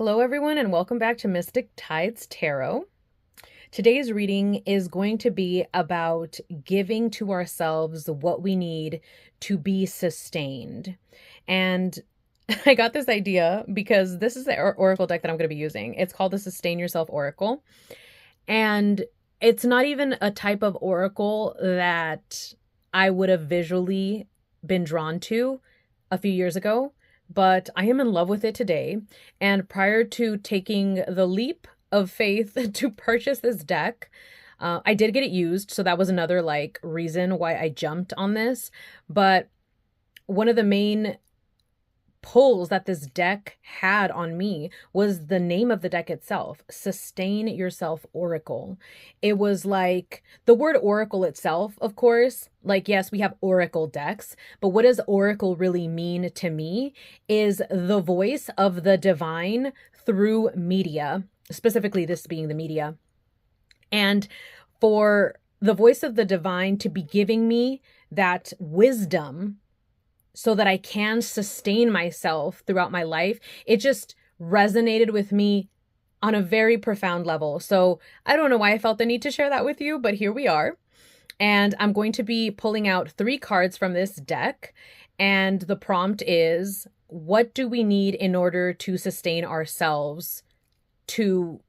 Hello, everyone, and welcome back to Mystic Tides Tarot. Today's reading is going to be about giving to ourselves what we need to be sustained. And I got this idea because this is the oracle deck that I'm going to be using. It's called the Sustain Yourself Oracle. And it's not even a type of oracle that I would have visually been drawn to a few years ago, but I am in love with it today. And prior to taking the leap of faith to purchase this deck, I did get it used. So that was another reason why I jumped on this. But one of the main pulls that this deck had on me was the name of the deck itself, Sustain Yourself Oracle. It was like the word oracle itself, of course, yes, we have oracle decks, but what does oracle really mean to me is the voice of the divine through media, specifically this being the media. And for the voice of the divine to be giving me that wisdom so that I can sustain myself throughout my life, it just resonated with me on a very profound level. So I don't know why I felt the need to share that with you, but here we are. And I'm going to be pulling out 3 cards from this deck. And the prompt is, what do we need in order to sustain ourselves to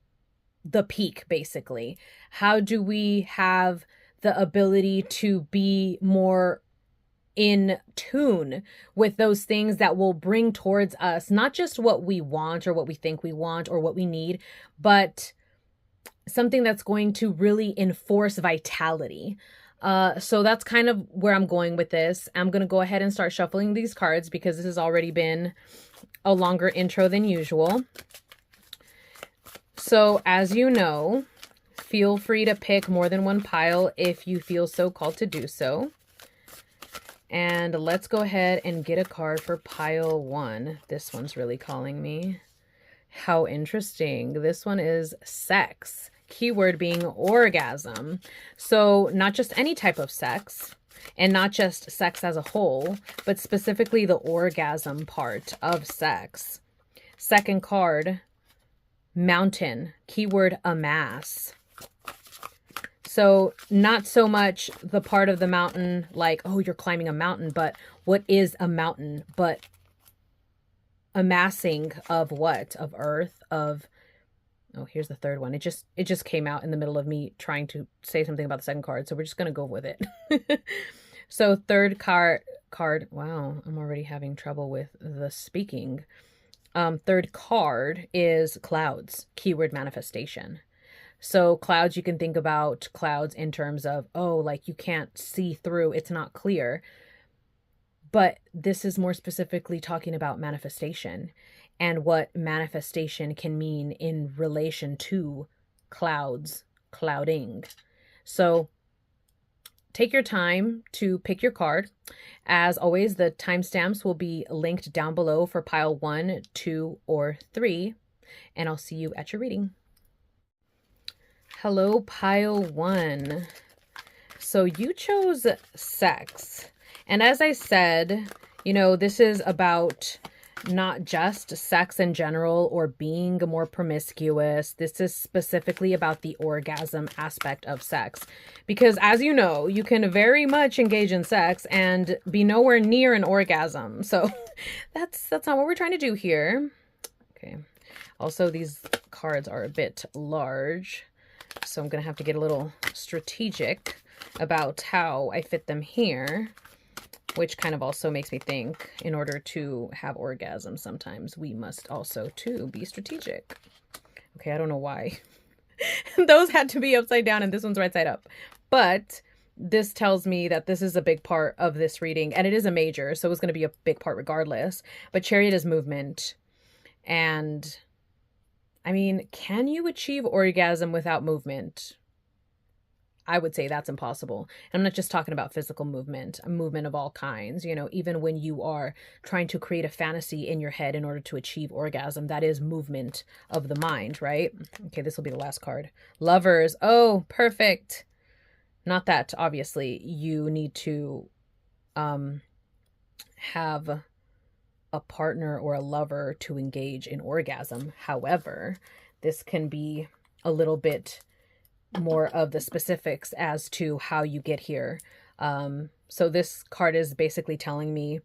the peak, basically? How do we have the ability to be more in tune with those things that will bring towards us not just what we want or what we think we want or what we need, but something that's going to really enforce vitality. So that's kind of where I'm going with this. I'm going to go ahead and start shuffling these cards because this has already been a longer intro than usual. So as you know, feel free to pick more than one pile if you feel so called to do so. And let's go ahead and get a card for pile 1. This one's really calling me. How interesting. This one is sex. Keyword being orgasm. So not just any type of sex and not just sex as a whole, but specifically the orgasm part of sex. Second card, mountain. Keyword amass. So not so much the part of the mountain like, oh, you're climbing a mountain, but what is a mountain? But amassing of what? Of earth, of, oh, here's the third one. It just came out in the middle of me trying to say something about the second card. So we're just going to go with it. So third card, wow, I'm already having trouble with the speaking. Third card is clouds, keyword manifestation. So clouds, you can think about clouds in terms of, oh, like you can't see through, it's not clear. But this is more specifically talking about manifestation and what manifestation can mean in relation to clouds, clouding. So take your time to pick your card. As always, the timestamps will be linked down below for pile 1, 2, or 3. And I'll see you at your reading. Hello, pile 1. So you chose sex. And as I said, you know, this is about not just sex in general or being more promiscuous. This is specifically about the orgasm aspect of sex. Because as you know, you can very much engage in sex and be nowhere near an orgasm. So that's not what we're trying to do here. Okay. Also, these cards are a bit large, so I'm going to have to get a little strategic about how I fit them here, which kind of also makes me think in order to have orgasm, sometimes we must also, too, be strategic. Okay, I don't know why. Those had to be upside down and this one's right side up. But this tells me that this is a big part of this reading, and it is a major, so it's going to be a big part regardless. But Chariot is movement. And I mean, can you achieve orgasm without movement? I would say that's impossible. And I'm not just talking about physical movement, a movement of all kinds. You know, even when you are trying to create a fantasy in your head in order to achieve orgasm, that is movement of the mind, right? Okay, this will be the last card. Lovers. Oh, perfect. Not that, obviously, you need to have a partner or a lover to engage in orgasm. However, this can be a little bit more of the specifics as to how you get here. So this card is basically telling me,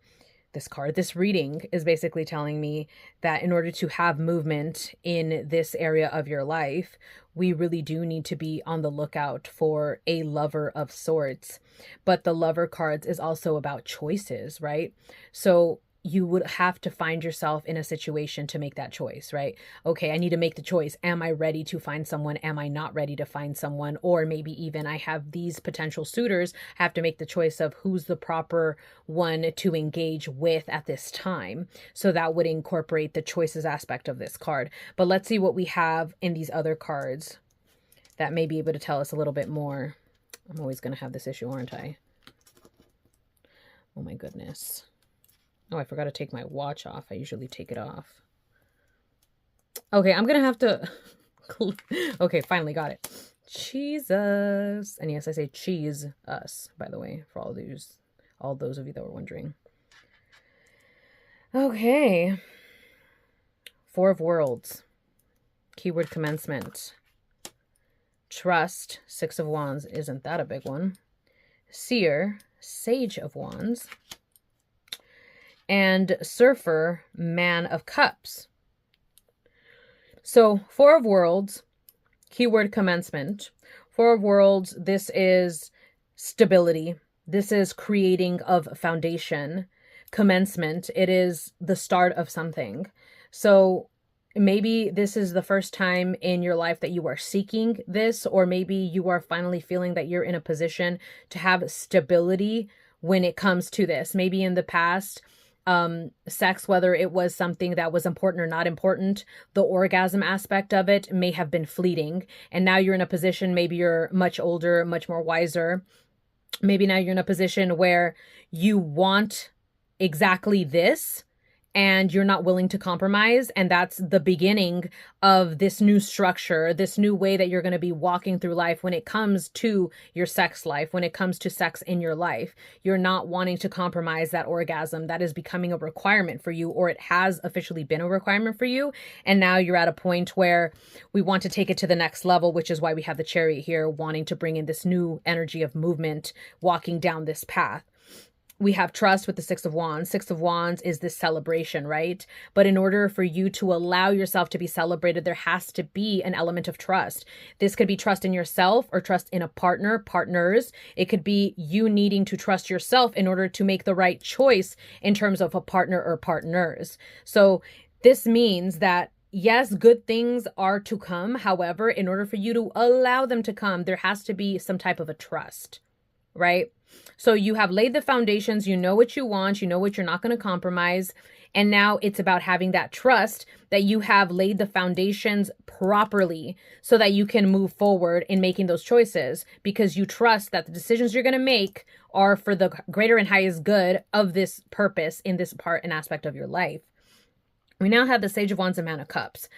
this reading is basically telling me that in order to have movement in this area of your life, we really do need to be on the lookout for a lover of sorts. But the lover cards is also about choices, right? So you would have to find yourself in a situation to make that choice, right? Okay, I need to make the choice. Am I ready to find someone? Am I not ready to find someone? Or maybe even I have these potential suitors, I have to make the choice of who's the proper one to engage with at this time. So that would incorporate the choices aspect of this card. But let's see what we have in these other cards that may be able to tell us a little bit more. I'm always going to have this issue, aren't I? Oh my goodness. Oh, I forgot to take my watch off. I usually take it off. Okay, I'm going to have to... Okay, finally got it. Jesus. And yes, I say cheese us, by the way, for all those of you that were wondering. Okay. Four of Worlds. Keyword commencement. Trust. Six of Wands. Isn't that a big one? Seer. Sage of Wands. And Surfer, Man of Cups. So, Four of Worlds, keyword commencement. Four of Worlds, this is stability. This is creating of foundation. Commencement, it is the start of something. So, maybe this is the first time in your life that you are seeking this, or maybe you are finally feeling that you're in a position to have stability when it comes to this. Maybe in the past, sex, whether it was something that was important or not important, the orgasm aspect of it may have been fleeting. And now you're in a position, maybe you're much older, much more wiser. Maybe now you're in a position where you want exactly this and you're not willing to compromise. And that's the beginning of this new structure, this new way that you're going to be walking through life when it comes to your sex life, when it comes to sex in your life. You're not wanting to compromise that orgasm that is becoming a requirement for you, or it has officially been a requirement for you. And now you're at a point where we want to take it to the next level, which is why we have the Chariot here, wanting to bring in this new energy of movement, walking down this path. We have trust with the Six of Wands. Six of Wands is this celebration, right? But in order for you to allow yourself to be celebrated, there has to be an element of trust. This could be trust in yourself or trust in a partner, partners. It could be you needing to trust yourself in order to make the right choice in terms of a partner or partners. So this means that yes, good things are to come. However, in order for you to allow them to come, there has to be some type of a trust, right? So you have laid the foundations, you know what you want, you know what you're not going to compromise. And now it's about having that trust that you have laid the foundations properly so that you can move forward in making those choices, because you trust that the decisions you're going to make are for the greater and highest good of this purpose in this part and aspect of your life. We now have the Sage of Wands and Man of Cups.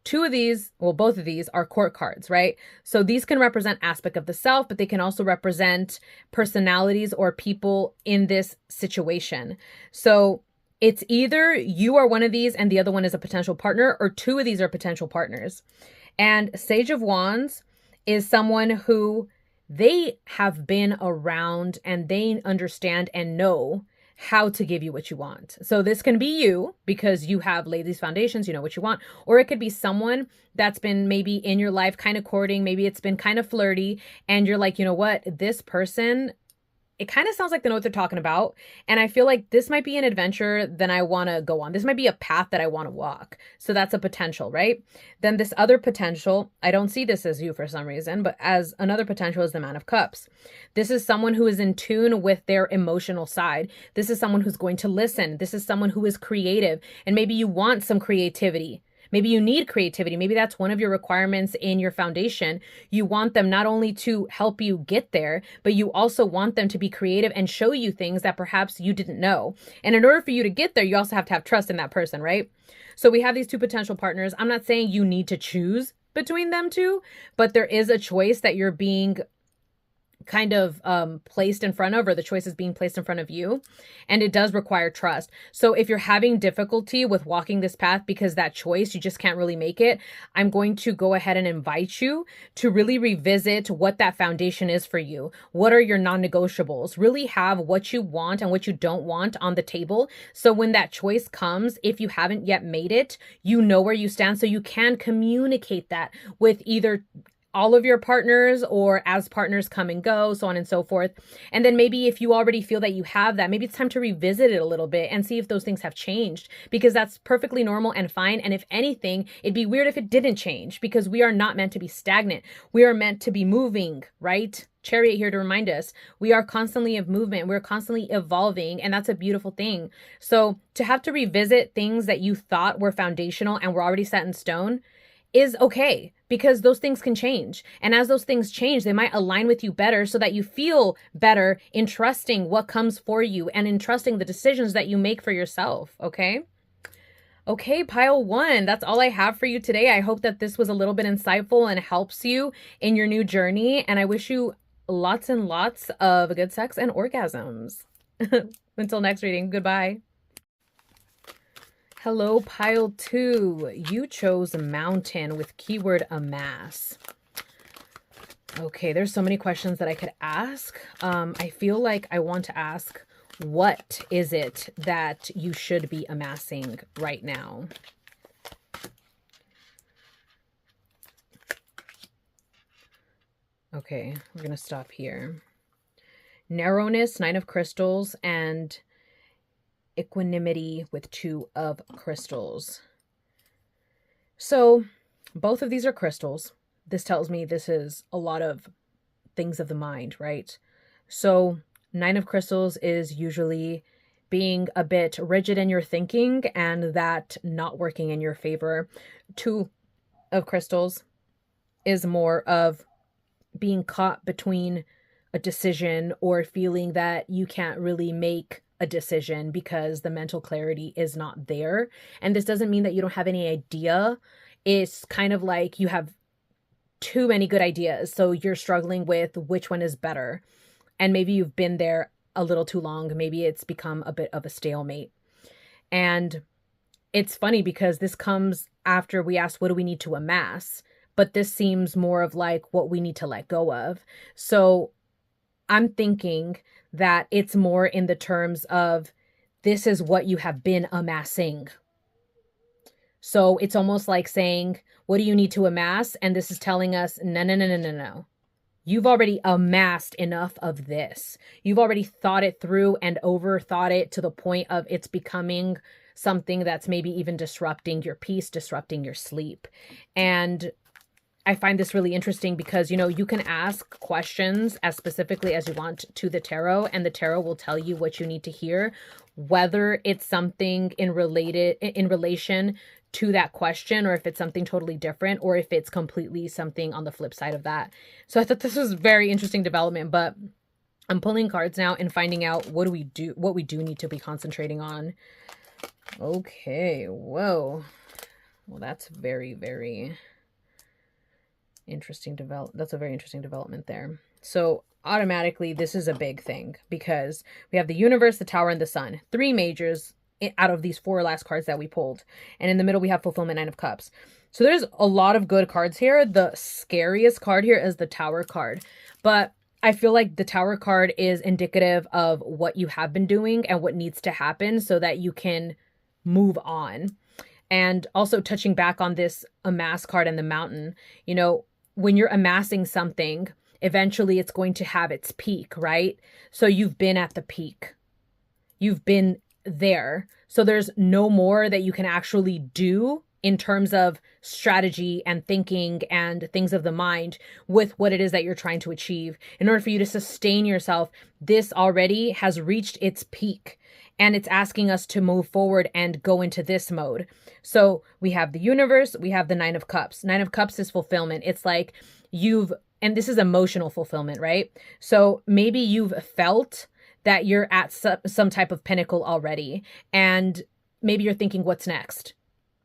Two of these, well, both of these are court cards, right? So these can represent aspect of the self, but they can also represent personalities or people in this situation. So it's either you are one of these and the other one is a potential partner, or two of these are potential partners. And Sage of Wands is someone who they have been around and they understand and know how to give you what you want. So this can be you because you have laid these foundations, you know what you want, or it could be someone that's been maybe in your life kind of courting, maybe it's been kind of flirty, and you're like, you know what, this person, it kind of sounds like they know what they're talking about. And I feel like this might be an adventure that I want to go on. This might be a path that I want to walk. So that's a potential, right? Then this other potential, I don't see this as you for some reason, but as another potential is the Man of Cups. This is someone who is in tune with their emotional side. This is someone who's going to listen. This is someone who is creative. And maybe you want some creativity. Maybe you need creativity. Maybe that's one of your requirements in your foundation. You want them not only to help you get there, but you also want them to be creative and show you things that perhaps you didn't know. And in order for you to get there, you also have to have trust in that person, right? So we have these two potential partners. I'm not saying you need to choose between them two, but there is a choice that you're being kind of placed in front of, or the choice is being placed in front of you. And it does require trust. So if you're having difficulty with walking this path because that choice, you just can't really make it, I'm going to go ahead and invite you to really revisit what that foundation is for you. What are your non-negotiables? Really have what you want and what you don't want on the table. So when that choice comes, if you haven't yet made it, you know where you stand. So you can communicate that with either all of your partners or as partners come and go, so on and so forth. And then maybe if you already feel that you have that, maybe it's time to revisit it a little bit and see if those things have changed, because that's perfectly normal and fine. And if anything, it'd be weird if it didn't change, because we are not meant to be stagnant. We are meant to be moving, right? Chariot here to remind us, we are constantly in movement. We're constantly evolving, and that's a beautiful thing. So to have to revisit things that you thought were foundational and were already set in stone is okay, because those things can change. And as those things change, they might align with you better so that you feel better in trusting what comes for you and in trusting the decisions that you make for yourself. Okay. Okay, pile one, that's all I have for you today. I hope that this was a little bit insightful and helps you in your new journey. And I wish you lots and lots of good sex and orgasms. Until next reading, goodbye. Hello, pile two. You chose mountain with keyword amass. Okay, there's so many questions that I could ask. I feel like I want to ask, what is it that you should be amassing right now? Okay, we're going to stop here. Narrowness, 9 of crystals, and equanimity with 2 of crystals. So both of these are crystals. This tells me this is a lot of things of the mind, right? So 9 of crystals is usually being a bit rigid in your thinking and that not working in your favor. 2 of crystals is more of being caught between a decision or feeling that you can't really make a decision because the mental clarity is not there. And this doesn't mean that you don't have any idea. It's kind of like you have too many good ideas, so you're struggling with which one is better. And maybe you've been there a little too long. Maybe it's become a bit of a stalemate. And it's funny because this comes after we asked, what do we need to amass? But this seems more of like what we need to let go of. So I'm thinking that it's more in the terms of this is what you have been amassing. So it's almost like saying, what do you need to amass? And this is telling us, no, no, no, no, no, no. You've already amassed enough of this. You've already thought it through and overthought it to the point of it's becoming something that's maybe even disrupting your peace, disrupting your sleep. And I find this really interesting because, you know, you can ask questions as specifically as you want to the tarot, and the tarot will tell you what you need to hear, whether it's something in relation to that question, or if it's something totally different, or if it's completely something on the flip side of that. So I thought this was very interesting development, but I'm pulling cards now and finding out what we do need to be concentrating on. Okay, whoa. Well, that's very, very interesting that's a very interesting development there. So automatically this is a big thing because we have the universe, the tower, and the sun. 3 majors out of these 4 last cards that we pulled. And in the middle we have fulfillment, 9 of cups. So there's a lot of good cards here. The scariest card here is the tower card. But I feel like the tower card is indicative of what you have been doing and what needs to happen so that you can move on. And also touching back on this amass card and the mountain, you know, when you're amassing something, eventually it's going to have its peak, right? So you've been at the peak. You've been there. So there's no more that you can actually do in terms of strategy and thinking and things of the mind with what it is that you're trying to achieve. In order for you to sustain yourself, this already has reached its peak. And it's asking us to move forward and go into this mode. So we have the universe, we have the 9 of cups. 9 of cups is fulfillment. It's like and this is emotional fulfillment, right? So maybe you've felt that you're at some type of pinnacle already. And maybe you're thinking, what's next?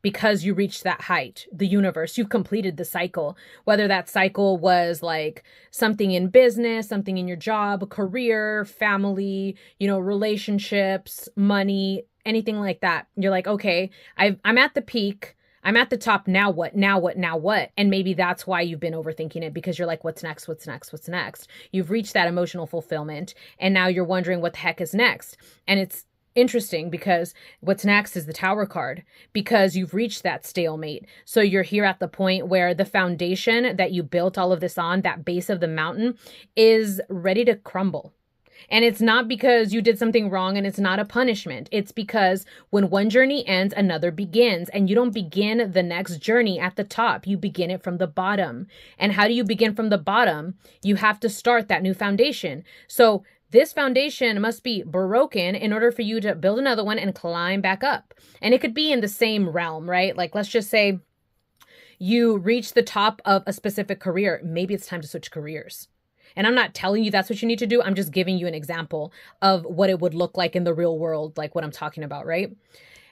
because you reached that height, the universe, you've completed the cycle, whether that cycle was like something in business, something in your job, career, family, you know, relationships, money, anything like that. You're like, okay, I'm at the peak. I'm at the top. Now what? Now what? Now what? And maybe that's why you've been overthinking it, because you're like, what's next? What's next? What's next? You've reached that emotional fulfillment. And now you're wondering what the heck is next. And it's interesting because what's next is the Tower card, because you've reached that stalemate. So you're here at the point where the foundation that you built all of this on, that base of the mountain, is ready to crumble. And it's not because you did something wrong, and it's not a punishment. It's because when one journey ends, another begins, and you don't begin the next journey at the top. You begin it from the bottom. And how do you begin from the bottom? You have to start that new foundation. So this foundation must be broken in order for you to build another one and climb back up. And it could be in the same realm, right? Like, let's just say you reach the top of a specific career. Maybe it's time to switch careers. And I'm not telling you that's what you need to do. I'm just giving you an example of what it would look like in the real world, like what I'm talking about, right?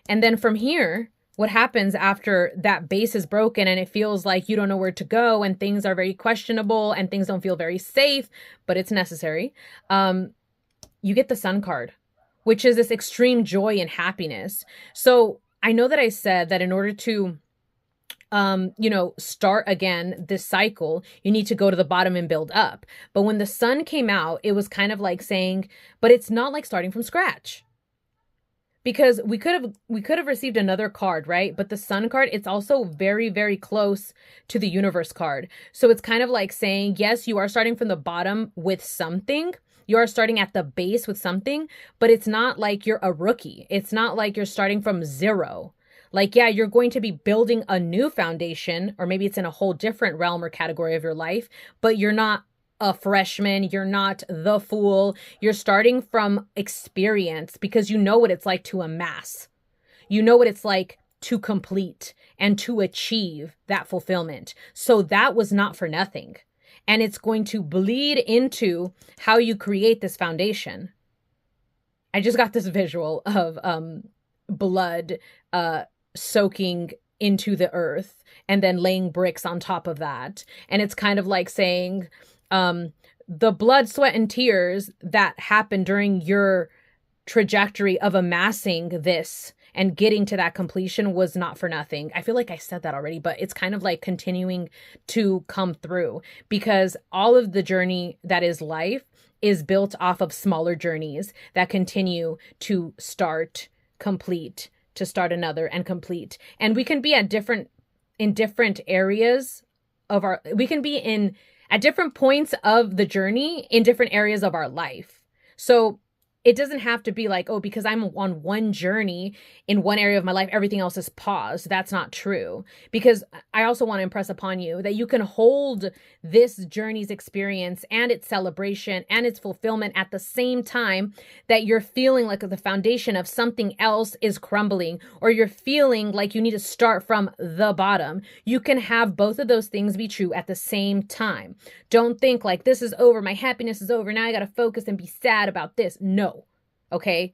And then from here, what happens after that base is broken and it feels like you don't know where to go and things are very questionable and things don't feel very safe, but it's necessary. You get the Sun card, which is this extreme joy and happiness. So I know that I said that in order to start again this cycle, you need to go to the bottom and build up. But when the Sun came out, it was kind of like saying, but it's not like starting from scratch. Because we could have received another card, right? But the Sun card, it's also very, very close to the Universe card. So it's kind of like saying, yes, you are starting from the bottom with something. You are starting at the base with something, but it's not like you're a rookie. It's not like you're starting from zero. Like, yeah, you're going to be building a new foundation, or maybe it's in a whole different realm or category of your life, but you're not a freshman. You're not the fool. You're starting from experience because you know what it's like to amass. You know what it's like to complete and to achieve that fulfillment. So that was not for nothing. And it's going to bleed into how you create this foundation. I just got this visual of blood soaking into the earth and then laying bricks on top of that. And it's kind of like saying, the blood, sweat, and tears that happened during your trajectory of amassing this and getting to that completion was not for nothing. I feel like I said that already, but it's kind of like continuing to come through, because all of the journey that is life is built off of smaller journeys that continue to start, complete, to start another and complete. And we can be in different areas of we can be at different points of the journey in different areas of our life. So it doesn't have to be like, oh, because I'm on one journey in one area of my life, everything else is paused. That's not true. Because I also want to impress upon you that you can hold this journey's experience and its celebration and its fulfillment at the same time that you're feeling like the foundation of something else is crumbling, or you're feeling like you need to start from the bottom. You can have both of those things be true at the same time. Don't think like, this is over, my happiness is over, now I got to focus and be sad about this. No. Okay?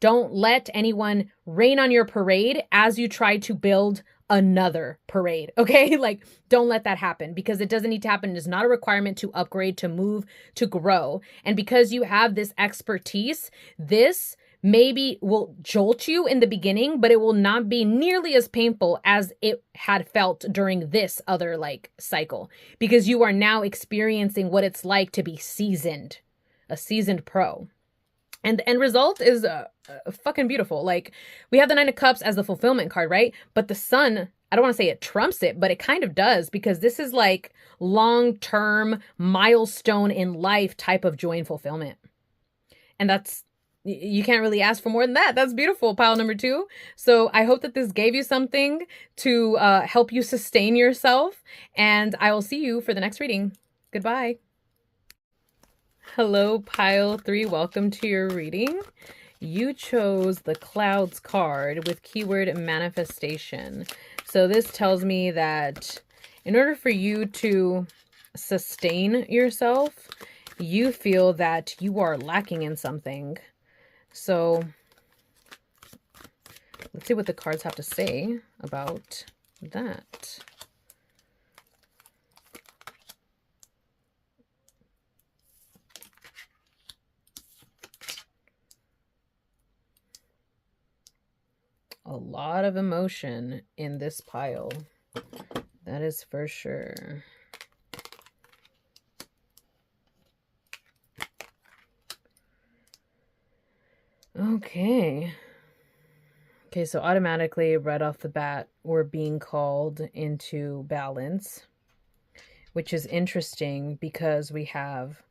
Don't let anyone rain on your parade as you try to build another parade. Okay? Like, don't let that happen, because it doesn't need to happen. It is not a requirement to upgrade, to move, to grow. And because you have this expertise, this maybe will jolt you in the beginning, but it will not be nearly as painful as it had felt during this other cycle, because you are now experiencing what it's like to be seasoned, a seasoned pro. And the end result is fucking beautiful. Like, we have the Nine of Cups as the fulfillment card, right? But the Sun, I don't want to say it trumps it, but it kind of does, because this is like long-term milestone in life type of joy and fulfillment. And you can't really ask for more than that. That's beautiful, pile number 2. So I hope that this gave you something to help you sustain yourself. And I will see you for the next reading. Goodbye. Hello, pile 3. Welcome to your reading. You chose the Clouds card with keyword manifestation. So this tells me that in order for you to sustain yourself, you feel that you are lacking in something. So let's see what the cards have to say about that. A lot of emotion in this pile. That is for sure. Okay. Okay, so automatically right off the bat, we're being called into balance, which is interesting because we have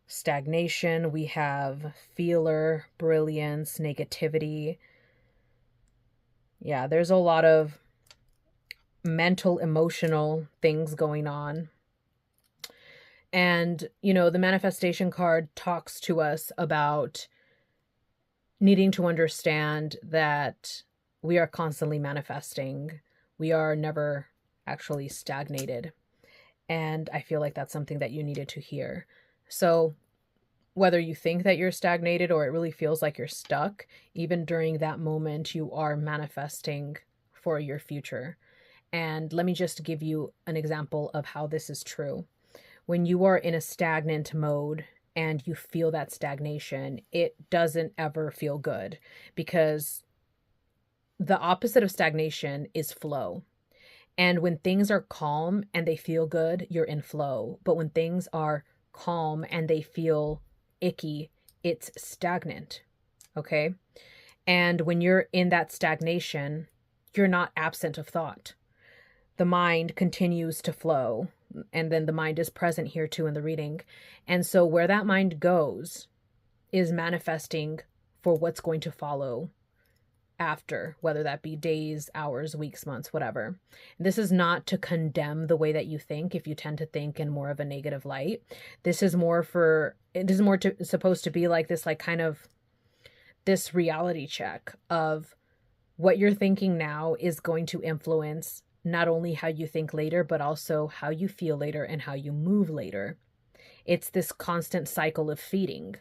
stagnation, we have feeler, brilliance, negativity. Yeah, there's a lot of mental, emotional things going on. And, you know, the manifestation card talks to us about needing to understand that we are constantly manifesting. We are never actually stagnated. And I feel like that's something that you needed to hear. So whether you think that you're stagnated or it really feels like you're stuck, even during that moment, you are manifesting for your future. And let me just give you an example of how this is true. When you are in a stagnant mode and you feel that stagnation, it doesn't ever feel good, because the opposite of stagnation is flow. And when things are calm and they feel good, you're in flow. But when things are calm and they feel icky, it's stagnant. Okay? And when you're in that stagnation, you're not absent of thought. The mind continues to flow, and then the mind is present here too in the reading. And so where that mind goes is manifesting for what's going to follow after, whether that be days, hours, weeks, months, whatever. This is not to condemn the way that you think if you tend to think in more of a negative light. This is more supposed to be like this, like kind of this reality check of what you're thinking now is going to influence not only how you think later, but also how you feel later and how you move later. It's this constant cycle of feeding.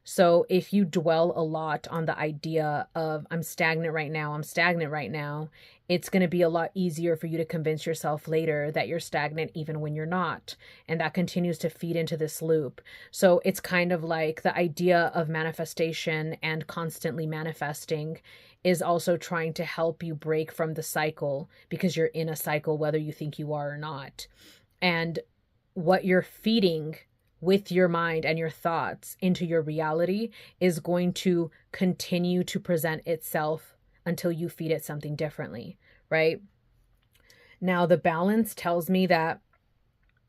So if you dwell a lot on the idea of I'm stagnant right now, it's going to be a lot easier for you to convince yourself later that you're stagnant even when you're not. And that continues to feed into this loop. So it's kind of like the idea of manifestation and constantly manifesting is also trying to help you break from the cycle, because you're in a cycle whether you think you are or not. And what you're feeding with your mind and your thoughts into your reality is going to continue to present itself until you feed it something differently, right? Now, the balance tells me that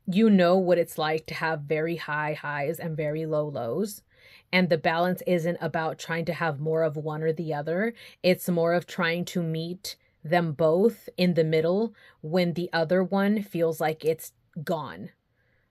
you know what it's like to have very high highs and very low lows. And the balance isn't about trying to have more of one or the other. It's more of trying to meet them both in the middle when the other one feels like it's gone.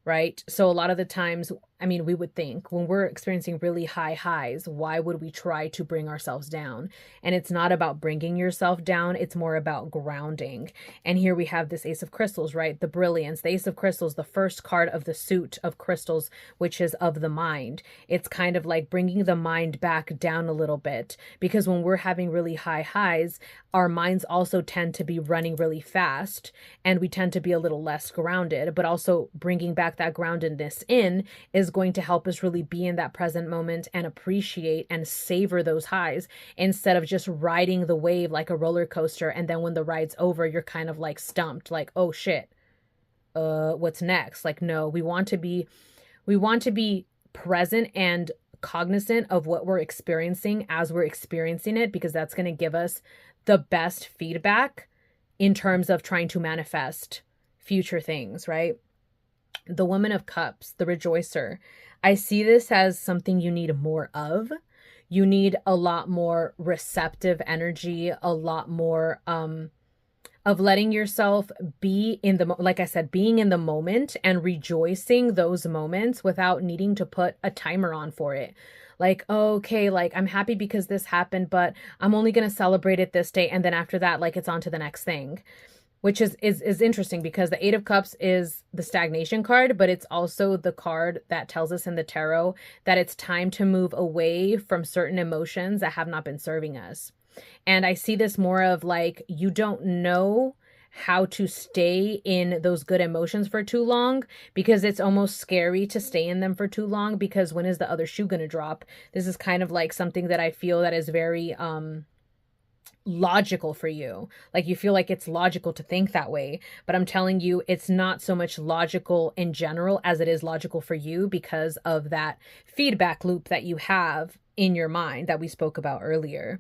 Right? So a lot of the times, I mean, we would think when we're experiencing really high highs, why would we try to bring ourselves down? And it's not about bringing yourself down. It's more about grounding. And here we have this Ace of Crystals, right? The brilliance, the Ace of Crystals, the first card of the suit of crystals, which is of the mind. It's kind of like bringing the mind back down a little bit, because when we're having really high highs, our minds also tend to be running really fast and we tend to be a little less grounded, but also bringing back that groundedness in is going to help us really be in that present moment and appreciate and savor those highs instead of just riding the wave like a roller coaster. And then when the ride's over, you're kind of like stumped, like, oh shit, what's next? Like, no, we want to be present and cognizant of what we're experiencing as we're experiencing it, because that's going to give us the best feedback in terms of trying to manifest future things, right? The Woman of Cups, the Rejoicer. I see this as something you need more of. You need a lot more receptive energy, a lot more of letting yourself be in the, like I said, being in the moment and rejoicing those moments without needing to put a timer on for it. Like, okay, like I'm happy because this happened, but I'm only going to celebrate it this day. And then after that, like it's on to the next thing, which is interesting because the Eight of Cups is the stagnation card, but it's also the card that tells us in the tarot that it's time to move away from certain emotions that have not been serving us. And I see this more of like, you don't know how to stay in those good emotions for too long, because it's almost scary to stay in them for too long, because when is the other shoe going to drop? This is kind of like something that I feel that is very logical for you. Like, you feel like it's logical to think that way, but I'm telling you, it's not so much logical in general as it is logical for you, because of that feedback loop that you have in your mind that we spoke about earlier.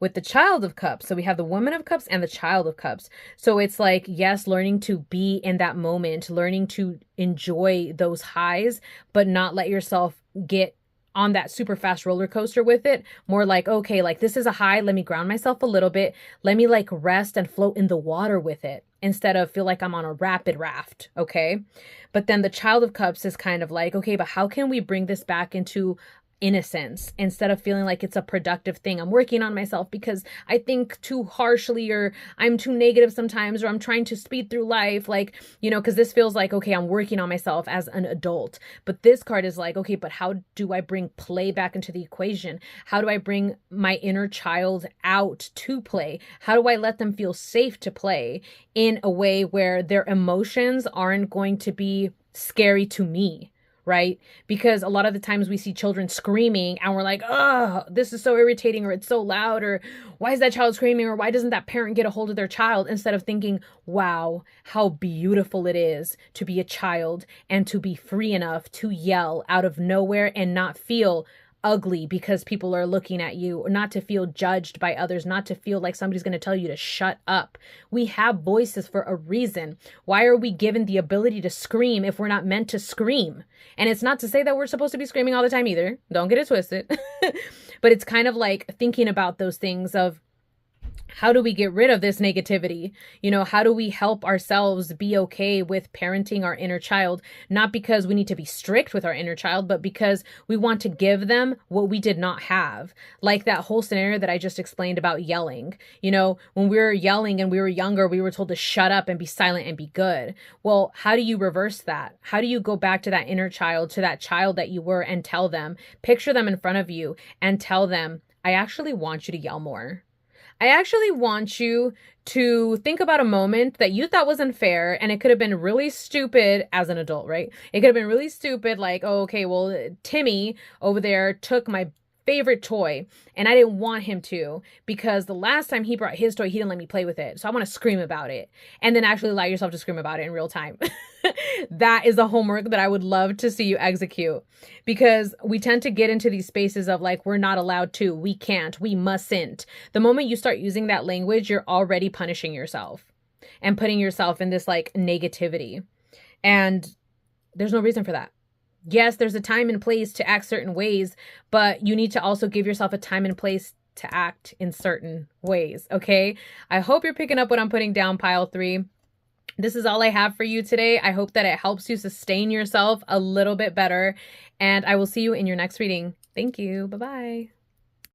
With the Child of Cups, so we have the Woman of Cups and the Child of Cups. So it's like, yes, learning to be in that moment, learning to enjoy those highs, but not let yourself get on that super fast roller coaster with it. More like, okay, like this is a high, let me ground myself a little bit. Let me like rest and float in the water with it, instead of feel like I'm on a rapid raft. Okay. But then the Child of Cups is kind of like, okay, but how can we bring this back into innocence, instead of feeling like it's a productive thing? I'm working on myself because I think too harshly, or I'm too negative sometimes, or I'm trying to speed through life. Like, you know, because this feels like, okay, I'm working on myself as an adult. But this card is like, okay, but how do I bring play back into the equation? How do I bring my inner child out to play? How do I let them feel safe to play in a way where their emotions aren't going to be scary to me? Right? Because a lot of the times we see children screaming and we're like, oh, this is so irritating, or it's so loud, or why is that child screaming, or why doesn't that parent get a hold of their child? Instead of thinking, wow, how beautiful it is to be a child and to be free enough to yell out of nowhere and not feel ugly because people are looking at you, or not to feel judged by others, not to feel like somebody's going to tell you to shut up. We have voices for a reason. Why are we given the ability to scream if we're not meant to scream? And it's not to say that we're supposed to be screaming all the time either. Don't get it twisted. But it's kind of like thinking about those things of, how do we get rid of this negativity? You know, how do we help ourselves be okay with parenting our inner child? Not because we need to be strict with our inner child, but because we want to give them what we did not have. Like that whole scenario that I just explained about yelling. You know, when we were yelling and we were younger, we were told to shut up and be silent and be good. Well, how do you reverse that? How do you go back to that inner child, to that child that you were, and tell them, picture them in front of you and tell them, I actually want you to yell more. I actually want you to think about a moment that you thought was unfair, and it could have been really stupid as an adult, right? It could have been really stupid, like, oh, okay, well, Timmy over there took my favorite toy and I didn't want him to, because the last time he brought his toy, he didn't let me play with it. So I want to scream about it, and then actually allow yourself to scream about it in real time. That is the homework that I would love to see you execute, because we tend to get into these spaces of like, we're not allowed to, we can't, we mustn't. The moment you start using that language, you're already punishing yourself and putting yourself in this like negativity. And there's no reason for that. Yes, there's a time and place to act certain ways, but you need to also give yourself a time and place to act in certain ways, okay? I hope you're picking up what I'm putting down, pile 3. This is all I have for you today. I hope that it helps you sustain yourself a little bit better, and I will see you in your next reading. Thank you. Bye-bye.